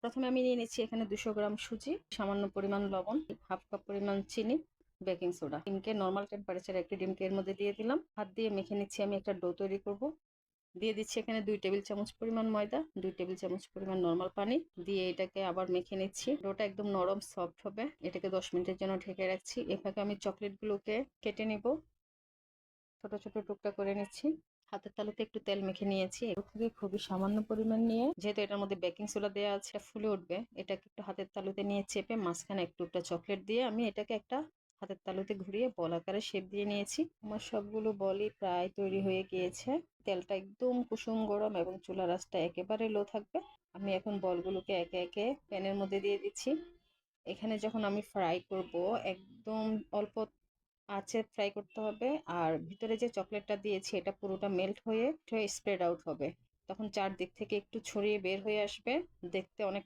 প্রথমে আমি নিয়ে নিচ্ছি এখানে 200 গ্রাম সুজি, সামান্য পরিমাণ লবণ, হাফ কাপ পরিমাণ চিনি, বেকিং সোডা। ডিমকে নর্মাল টেম্পারেচারে একটি ডিমকে এর মধ্যে দিয়ে দিলাম। হাত দিয়ে মেখে নিচ্ছি। আমি একটা ডো তৈরি করব। দিয়ে দিচ্ছি এখানে 2 টেবিল চামচ পরিমাণ ময়দা, 2 টেবিল চামচ পরিমাণ নর্মাল পানি দিয়ে এটাকে আবার মেখে নিচ্ছি। ডোটা একদম নরম সফট হবে। এটাকে 10 মিনিটের জন্য ঢেকে রাখছি। এভাবে আমি চকলেটগুলোকে কেটে নিব। ছোট ছোট টুকরা করে নিচ্ছি। হাতের তালুতে একটু তেল মেখে নিয়েছি। এর থেকে খুবই সামান্য পরিমাণ নিয়ে, যেহেতু এটার মধ্যে বেকিং সোডা দেওয়া আছে, ফুলে উঠবে, এটাকে একটু হাতের তালুতে নিয়ে চেপে মাঝখানে একটু চকলেট দিয়ে আমি এটাকে একটা হাতের তালুতে ঘুরিয়ে বল আকারে শেপ দিয়ে নিয়েছি। আমার সবগুলো বলই প্রায় তৈরি হয়ে গিয়েছে। তেলটা একদম কুসুম গরম এবং চুলার আঁচটা একেবারে লো থাকবে। আমি এখন বলগুলোকে একে একে প্যানের মধ্যে দিয়ে দিচ্ছি। এখানে যখন আমি ফ্রাই করব, একদম অল্প আঁচে ফ্রাই করতে হবে। আর ভিতরে যে চকলেটটা দিয়েছি এটা পুরোটা মেল্ট হয়ে স্প্রেড আউট হবে। তখন চারদিক থেকে একটু ছড়িয়ে বের হয়ে আসবে। দেখতে অনেক